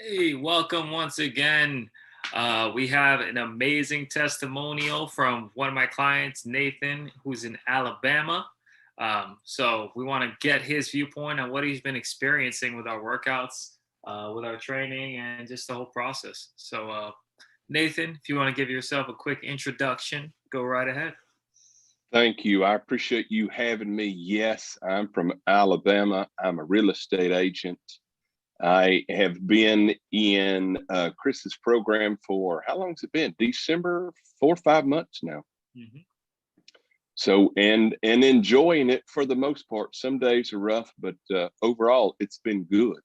Hey, welcome once again. We have an amazing testimonial from one of my clients, Nathan, who's in Alabama. So we want to get his viewpoint on what he's been experiencing with our workouts, with our training, and just the whole process. So, Nathan, if you want to give yourself a quick introduction, go right ahead. Thank you. I appreciate you having me. Yes, I'm from Alabama. I'm a real estate agent. I have been in Chris's program for how long has it been? December, 4 or 5 months now. Mhm. So and enjoying it for the most part. Some days are rough, but overall it's been good.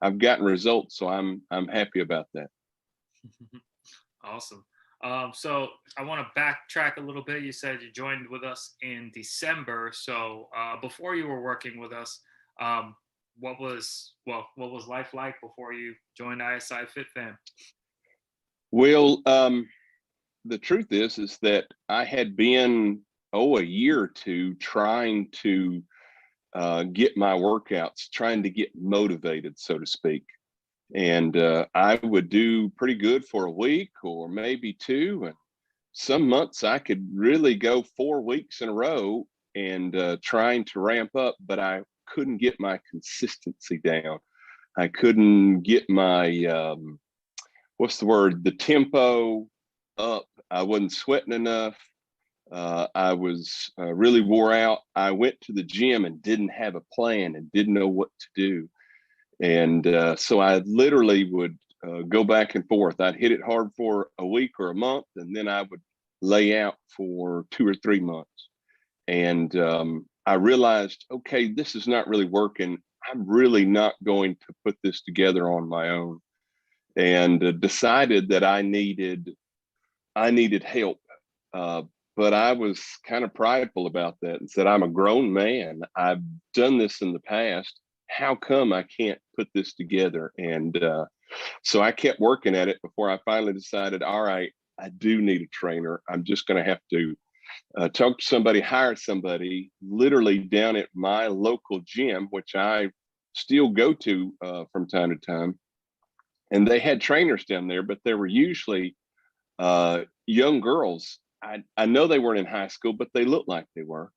I've gotten results, so I'm happy about that. Awesome. So I want to backtrack a little bit. You said you joined with us in December. So before you were working with us, um, what was life like before you joined ISI Fit? Well, the truth is that I had been a year or two trying to get my workouts, trying to get motivated, so to speak. And I would do pretty good for a week or maybe two. And some months I could really go 4 weeks in a row and trying to ramp up, but I couldn't get my consistency down. I couldn't get my, what's the word, the tempo up. I wasn't sweating enough. I was really wore out. I went to the gym and didn't have a plan and didn't know what to do. And so I literally would go back and forth. I'd hit it hard for a week or a month, and then I would lay out for 2 or 3 months. And I realized, okay, this is not really working. I'm really not going to put this together on my own, and decided that I needed help. Uh, but I was kind of prideful about that and said, I'm a grown man. I've done this in the past. How come I can't put this together? And so I kept working at it before I finally decided, all right, I do need a trainer. I'm just going to have to talk to somebody, hire somebody literally down at my local gym, which I still go to from time to time. And they had trainers down there, but they were usually young girls. I know they weren't in high school, but they looked like they were.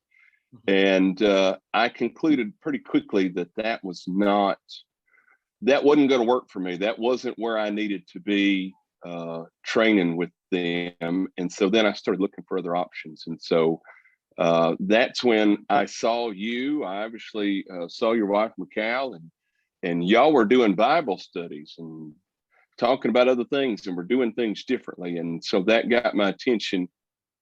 Mhm. And I concluded pretty quickly that that wasn't going to work for me. That wasn't where I needed to be training with them. And so then I started looking for other options. And so that's when I saw you. I obviously saw your wife, Mikal, and y'all were doing Bible studies and talking about other things, and we're doing things differently. And so that got my attention.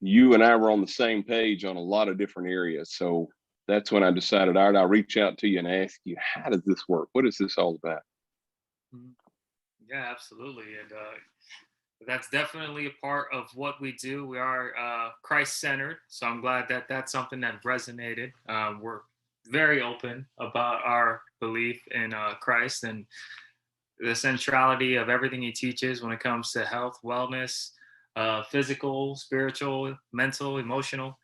You and I were on the same page on a lot of different areas. So that's when I decided, all right, I'll reach out to you and ask you, how does this work? What is this all about? Mhm. Yeah, absolutely. And that's definitely a part of what we do. We are Christ-centered, so I'm glad that that's something that resonated. We're very open about our belief in Christ and the centrality of everything he teaches when it comes to health, wellness, physical, spiritual, mental, emotional.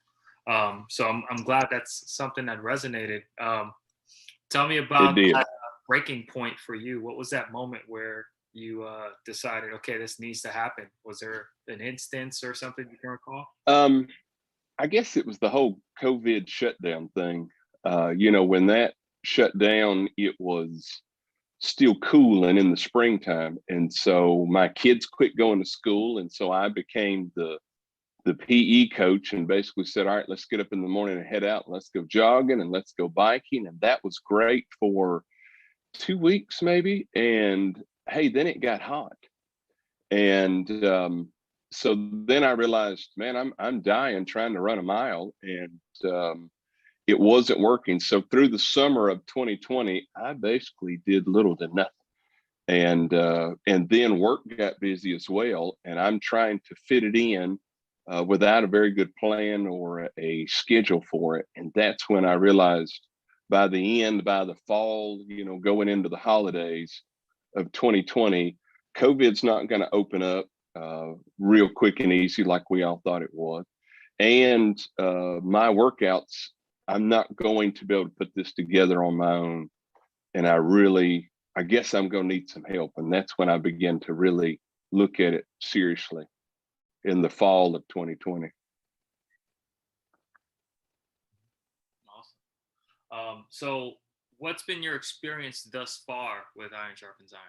So I'm glad that's something that resonated. Tell me It about did. that breaking point for you. What was that moment where you decided, okay, this needs to happen? Was there an instance or something you can recall? Um, I guess it was the whole COVID shutdown thing. When that shut down, it was still cooling in the springtime. And so my kids quit going to school. And so I became the PE coach and basically said, all right, let's get up in the morning and head out. Let's go jogging and let's go biking. And that was great for 2 weeks, maybe. And hey, then it got hot. And so then I realized, man, I'm dying trying to run a mile. And it wasn't working. So through the summer of 2020, I basically did little to nothing. And then work got busy as well, and I'm trying to fit it in without a very good plan or a schedule for it. And that's when I realized by the fall, going into the holidays of 2020, COVID's not going to open up real quick and easy like we all thought it was. And my workouts, I'm not going to be able to put this together on my own. And I really I guess I'm going to need some help. And that's when I began to really look at it seriously in the fall of 2020. Awesome. So what's been your experience thus far with Iron Sharpens Iron?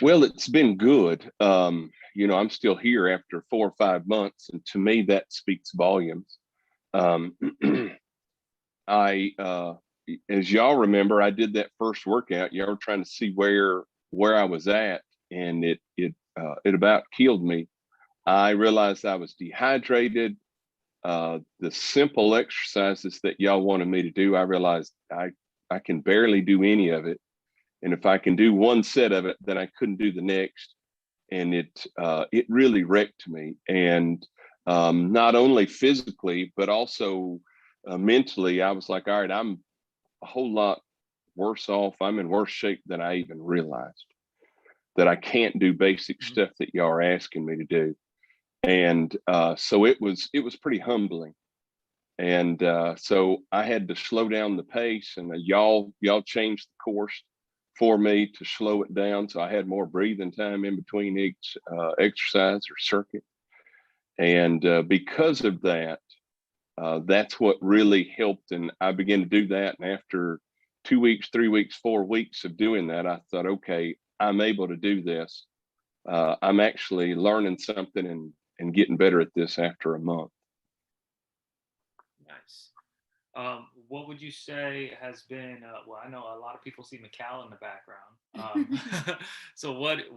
Well, it's been good. I'm still here after 4 or 5 months, and to me, that speaks volumes. Um, I, as y'all remember, I did that first workout. Y'all were trying to see where I was at, and it about killed me. I realized I was dehydrated. The simple exercises that y'all wanted me to do, I realized I can barely do any of it. And if I can do one set of it, then I couldn't do the next. And it really wrecked me. And not only physically, but also mentally, I was like, all right, I'm a whole lot worse off. I'm in worse shape than I even realized, that I can't do basic stuff that y'all are asking me to do. And so it was pretty humbling. And so I had to slow down the pace, and y'all changed the course for me to slow it down, so I had more breathing time in between each exercise or circuit. And because of that, that's what really helped. And I began to do that. And after 2 weeks, 3 weeks, 4 weeks of doing that, I thought, okay, I'm able to do this. I'm actually learning something and getting better at this after a month. Nice. What would you say has been? Well, I know a lot of people see Mikal in the background. So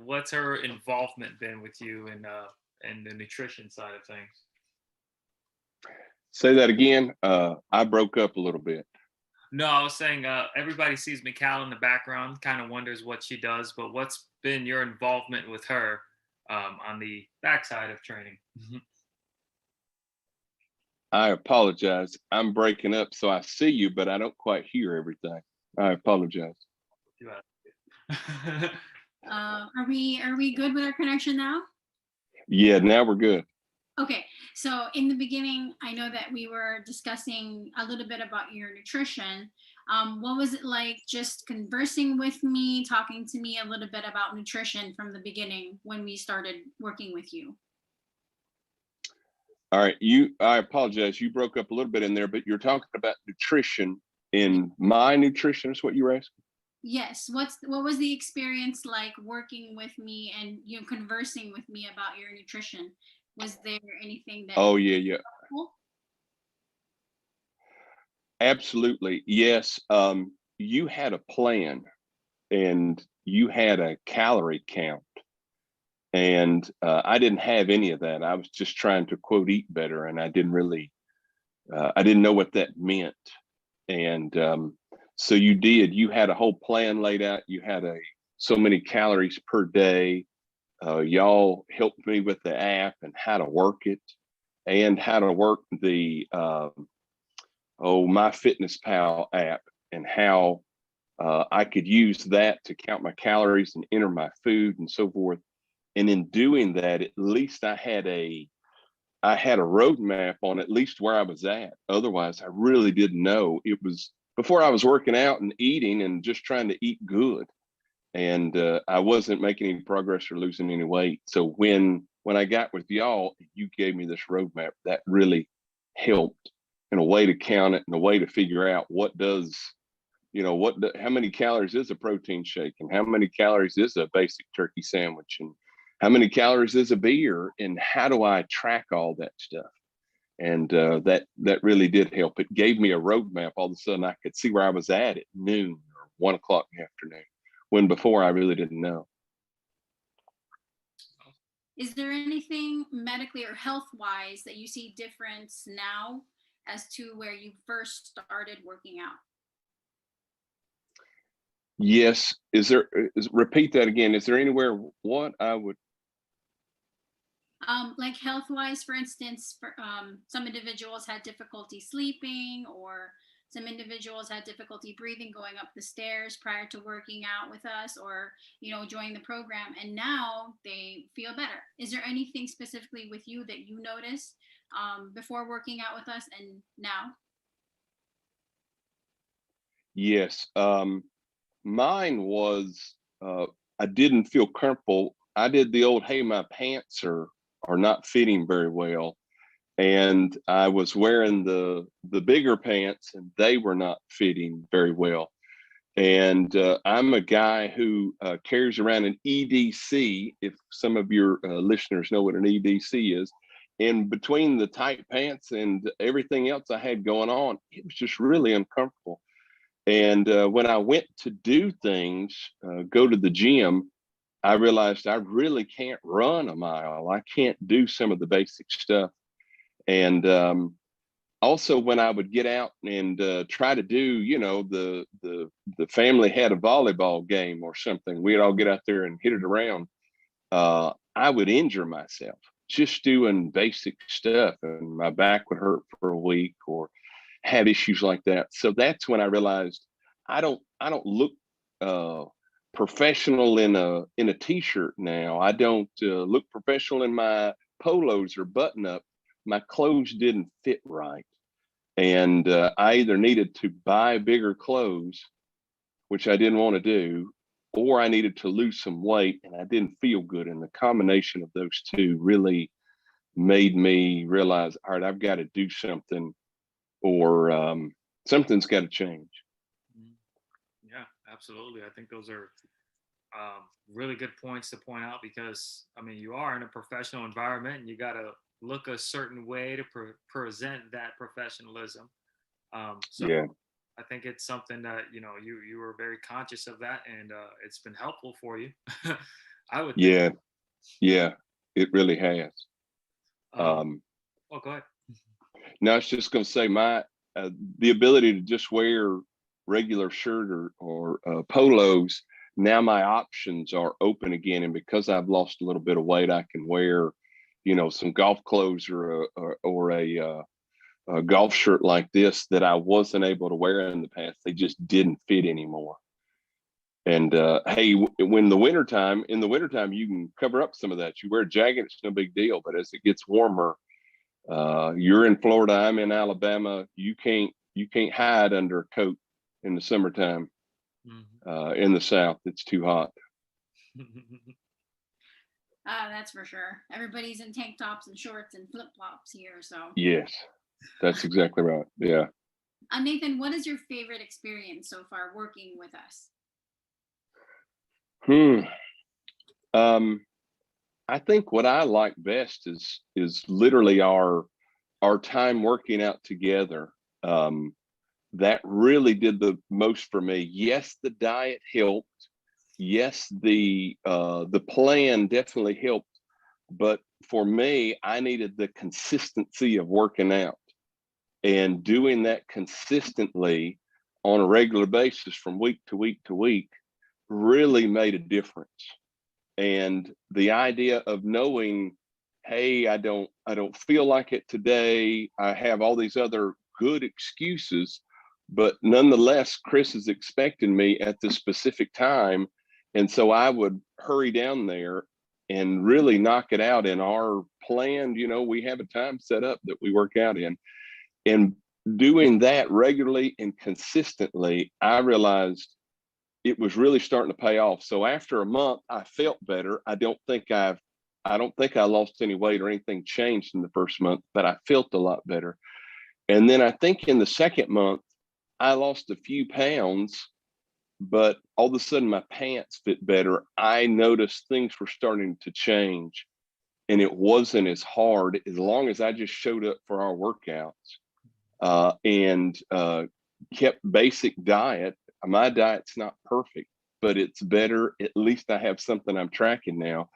what's her involvement been with you in the nutrition side of things? Say that again. I broke up a little bit. No, I was saying everybody sees Mikal in the background, kind of wonders what she does, but what's been your involvement with her on the backside of training? I apologize. I'm breaking up, so I see you, but I don't quite hear everything. I apologize. Are we good with our connection now? Yeah, now we're good. Okay, so in the beginning, I know that we were discussing a little bit about your nutrition. What was it like just conversing with me, talking to me a little bit about nutrition from the beginning when we started working with you? All right, I apologize. You broke up a little bit in there, but you're talking about nutrition in my nutrition is what you were asking? Yes. What was the experience like working with me and conversing with me about your nutrition? Was there anything that Oh yeah. helpful? Absolutely. Yes. You had a plan and you had a calorie count. And I didn't have any of that. I was just trying to quote eat better, and I didn't know what that meant. And so you had a whole plan laid out. You had so many calories per day. Y'all helped me with the app and how to work it, and how to work the MyFitnessPal app, and how I could use that to count my calories and enter my food and so forth. And in doing that, at least I had a roadmap on at least where I was at. Otherwise, I really didn't know. It was before I was working out and eating and just trying to eat good, and I wasn't making any progress or losing any weight. So when I got with y'all, you gave me this roadmap that really helped, and a way to count it and a way to figure out how many calories is a protein shake, and how many calories is a basic turkey sandwich, and how many calories is a beer, and how do I track all that stuff? And that really did help. It gave me a roadmap. All of a sudden, I could see where I was at noon or 1 o'clock in the afternoon, when before I really didn't know. Is there anything medically or health-wise that you see difference now as to where you first started working out? Yes. Repeat that again. Is there anywhere what I would? Like health-wise, for instance, some individuals had difficulty sleeping, or some individuals had difficulty breathing going up the stairs prior to working out with us, or joining the program, and now they feel better. Is there anything specifically with you that you noticed before working out with us and now? Yes. Mine was, I didn't feel comfortable. I did the old, hey, my pants are not fitting very well. And I was wearing the bigger pants and they were not fitting very well. And I'm a guy who carries around an EDC, if some of your listeners know what an EDC is. And between the tight pants and everything else I had going on, it was just really uncomfortable. And when I went to do things, go to the gym, I realized I really can't run a mile. I can't do some of the basic stuff. And also, when I would get out and try to do, the family had a volleyball game or something, we'd all get out there and hit it around. I would injure myself just doing basic stuff, and my back would hurt for a week or have issues like that. So that's when I realized I don't look professional in a t-shirt now. I don't look professional in my polos or button up. My clothes didn't fit right, and I either needed to buy bigger clothes, which I didn't want to do, or I needed to lose some weight, and I didn't feel good. And the combination of those two really made me realize, all right, I've got to do something, or something's got to change. Yeah, absolutely. I think those are really good points to point out because, I mean, you are in a professional environment and you got to look a certain way to present that professionalism. So Yeah, I think it's something that, you were very conscious of that, and it's been helpful for you. I would think. yeah, yeah. It really has. Um, oh, go ahead. Now, I was just going to say the ability to just wear regular shirt or polos. Now my options are open again, and because I've lost a little bit of weight, I can wear, some golf clothes or a golf shirt like this that I wasn't able to wear in the past. They just didn't fit anymore. And hey, in the wintertime, you can cover up some of that. You wear a jacket, it's no big deal. But as it gets warmer, you're in Florida, I'm in Alabama. You can't hide under a coat in the summertime. In the South, it's too hot. That's for sure. Everybody's in tank tops and shorts and flip flops here. So Yes, that's exactly right. Yeah. Nathan, what is your favorite experience so far working with us? I think what I like best is literally our time working out together. That really did the most for me. Yes, the diet helped. Yes, the plan definitely helped. But for me, I needed the consistency of working out and doing that consistently on a regular basis from week to week to week really made a difference. And the idea of knowing, hey, I don't feel like it today. I have all these other good excuses, but nonetheless, Chris is expecting me at this specific time. And so I would hurry down there and really knock it out in our plan. We have a time set up that we work out in. And doing that regularly and consistently, I realized it was really starting to pay off. So after a month, I felt better. I don't think I lost any weight or anything changed in the first month, but I felt a lot better. And then I think in the second month, I lost a few pounds, but all of a sudden my pants fit better. I noticed things were starting to change, and it wasn't as hard as long as I just showed up for our workouts and kept basic diet. My diet's not perfect, but it's better. At least I have something I'm tracking now.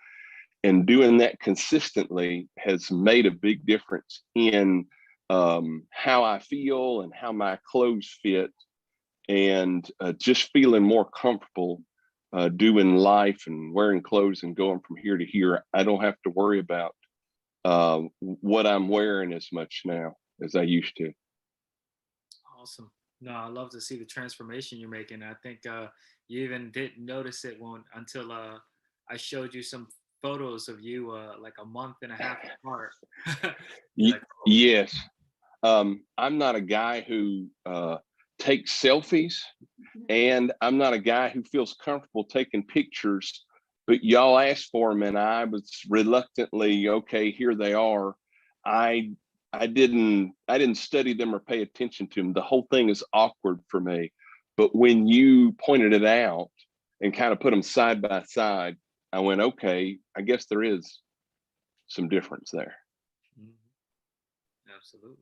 And doing that consistently has made a big difference in how I feel and how my clothes fit, and just feeling more comfortable doing life and wearing clothes and going from here to here. I don't have to worry about what I'm wearing as much now as I used to. Awesome. No, I love to see the transformation you're making. I think you even didn't notice it until I showed you some photos of you like a month and a half apart. Like, oh. Yes. I'm not a guy who take selfies, and I'm not a guy who feels comfortable taking pictures, but y'all asked for them and I was reluctantly, okay, here they are. I didn't study them or pay attention to them. The whole thing is awkward for me. But when you pointed it out and kind of put them side by side, I went, okay, I guess there is some difference there. Absolutely.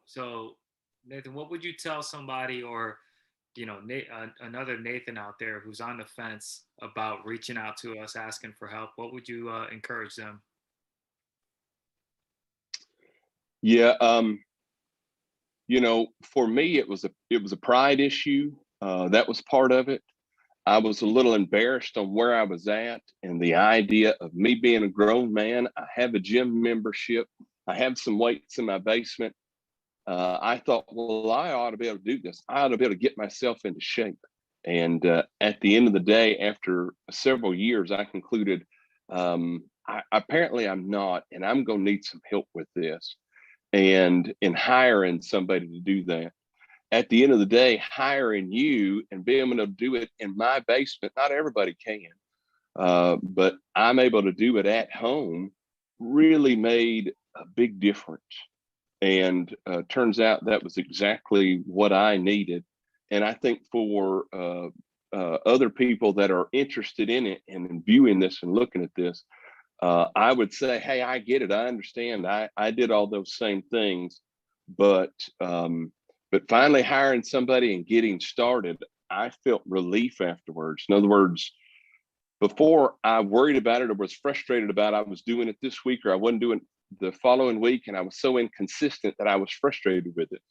So Nathan, what would you tell somebody, or another Nathan out there who's on the fence about reaching out to us, asking for help? What would you encourage them? Yeah, for me, it was a pride issue. That was part of it. I was a little embarrassed on where I was at, and the idea of me being a grown man. I have a gym membership. I have some weights in my basement. I thought, well, I ought to be able to do this. I ought to be able to get myself into shape. And at the end of the day, after several years, I concluded, apparently I'm not, and I'm going to need some help with this. And in hiring somebody to do that. At the end of the day, hiring you and being able to do it in my basement, not everybody can, but I'm able to do it at home, really made a big difference. And turns out that was exactly what I needed. And I think for other people that are interested in it and in viewing this and looking at this, I would say, hey, I get it. I understand. I did all those same things, but finally hiring somebody and getting started, I felt relief afterwards. In other words, before I worried about it or was frustrated about I was doing it this week or I wasn't doing it the following week, and I was so inconsistent that I was frustrated with it.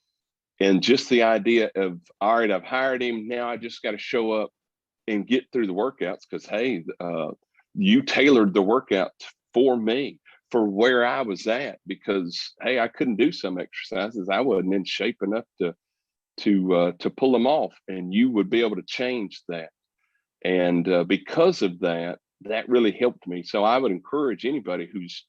And just the idea of, all right, I've hired him. Now I just got to show up and get through the workouts because, hey, you tailored the workout for me, for where I was at, because, hey, I couldn't do some exercises. I wasn't in shape enough to pull them off, and you would be able to change that. And because of that, that really helped me. So I would encourage anybody who's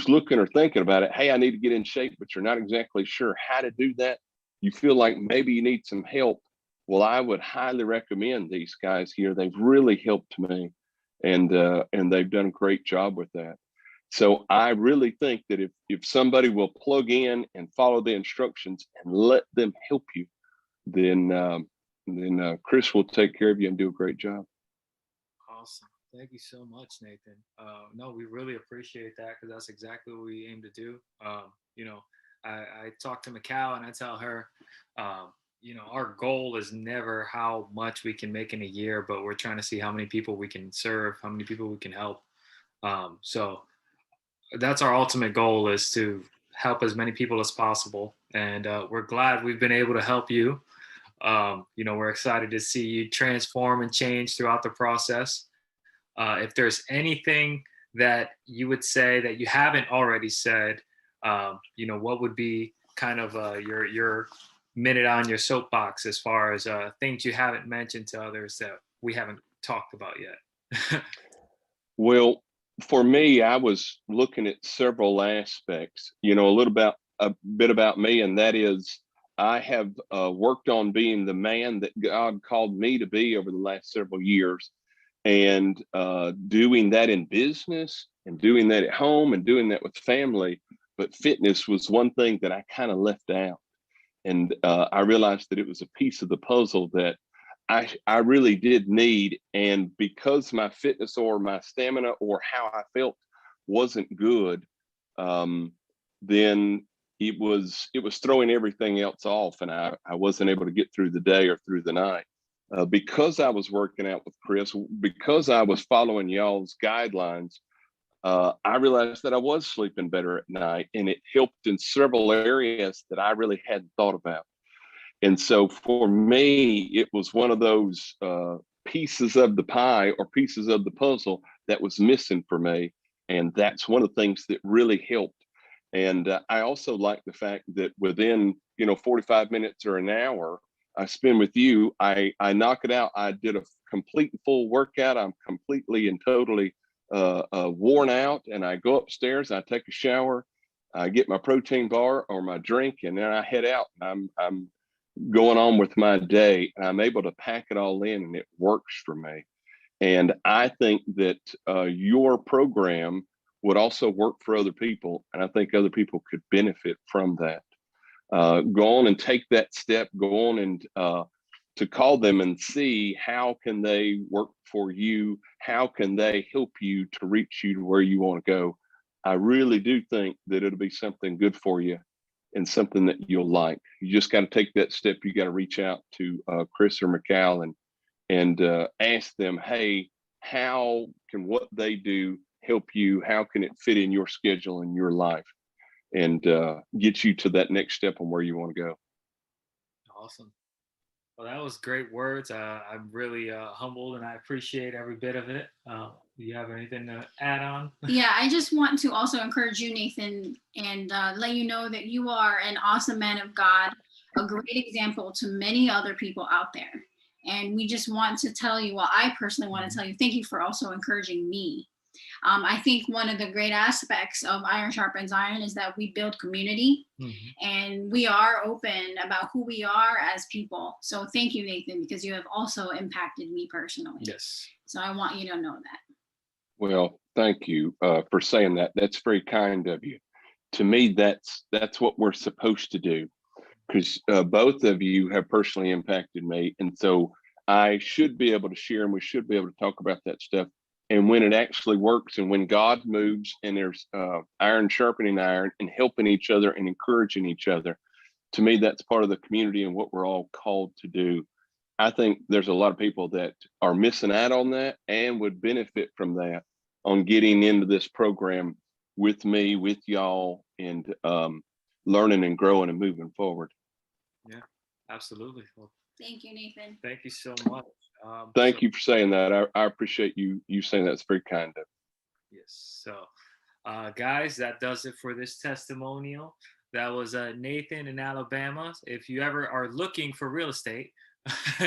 looking or thinking about it, hey, I need to get in shape, but you're not exactly sure how to do that. You feel like maybe you need some help. Well, I would highly recommend these guys here. They've really helped me, and they've done a great job with that. So I really think that if somebody will plug in and follow the instructions and let them help you, then Chris will take care of you and do a great job. Awesome. Thank you so much, Nathan. No, we really appreciate that, because that's exactly what we aim to do. I talk to Macau and I tell her, our goal is never how much we can make in a year, but we're trying to see how many people we can serve, how many people we can help. So that's our ultimate goal, is to help as many people as possible. And we're glad we've been able to help you. We're excited to see you transform and change throughout the process. If there's anything that you would say that you haven't already said, what would be kind of your minute on your soapbox as far as things you haven't mentioned to others that we haven't talked about yet? Well, for me, I was looking at several aspects, a bit about me, and that is I have worked on being the man that God called me to be over the last several years, and doing that in business and doing that at home and doing that with family. But fitness was one thing that I kind of left out. And I realized that it was a piece of the puzzle that I really did need. And because my fitness or my stamina or how I felt wasn't good, then it was throwing everything else off, and I wasn't able to get through the day or through the night. Because I was working out with Chris, because I was following y'all's guidelines, I realized that I was sleeping better at night, and it helped in several areas that I really hadn't thought about. And so for me, it was one of those pieces of the pie or pieces of the puzzle that was missing for me. And that's one of the things that really helped. And I also like the fact that within, 45 minutes or an hour I spend with you, I knock it out. I did a complete and full workout. I'm completely and totally worn out, and I go upstairs, I take a shower, I get my protein bar or my drink, and then I head out. I'm going on with my day, and I'm able to pack it all in, and it works for me. And I think that your program would also work for other people, and I think other people could benefit from that. Go on and take that step. Go on and to call them and see how can they work for you. How can they help you to reach you to where you want to go. I really do think that it'll be something good for you and something that you'll like. You just got to take that step. You got to reach out to Chris or Mikal and ask them, hey, how can what they do help you? How can it fit in your schedule and your life, and get you to that next step on where you want to go? Awesome. Well, that was great words. I'm really humbled, and I appreciate every bit of it. Do you have anything to add on? Yeah, I just want to also encourage you, Nathan, and let you know that you are an awesome man of God, a great example to many other people out there. And we just want to tell you, well, I personally want to tell you, thank you for also encouraging me. I think one of the great aspects of Iron Sharpens Iron is that we build community, and we are open about who we are as people. So thank you, Nathan, because you have also impacted me personally. Yes. So I want you to know that. Well, thank you for saying that. That's very kind of you. To me, that's what we're supposed to do, because both of you have personally impacted me. And so I should be able to share, and we should be able to talk about that stuff. And when it actually works, and when God moves, and there's iron sharpening iron, and helping each other and encouraging each other, to me, that's part of the community and what we're all called to do. I think there's a lot of people that are missing out on that and would benefit from that on getting into this program with me, with y'all, and learning and growing and moving forward. Yeah, absolutely. Well, thank you, Nathan. thank you so much. Thank you for saying that. I appreciate you saying that. It's very kind of. Yes. So, guys, that does it for this testimonial. That was Nathan in Alabama. If you ever are looking for real estate,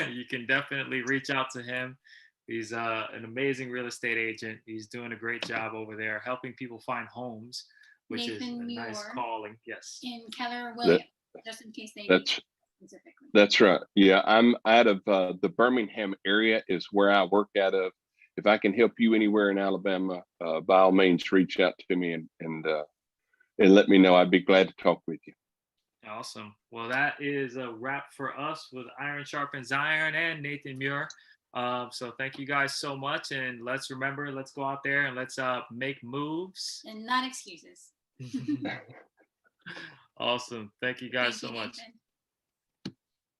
you can definitely reach out to him. He's an amazing real estate agent. He's doing a great job over there, helping people find homes, which Nathan is a Muir nice calling. Yes. In Keller Williams, just in case they need specifically. That's right. Yeah, I'm out of the Birmingham area is where I work out of. If I can help you anywhere in Alabama, by all means, reach out to me and let me know. I'd be glad to talk with you. Awesome. Well, that is a wrap for us with Iron Sharpens Iron and Nathan Muir. So thank you guys so much. And let's remember, let's go out there and let's make moves. And not excuses. Awesome. Thank you guys so much. Nathan.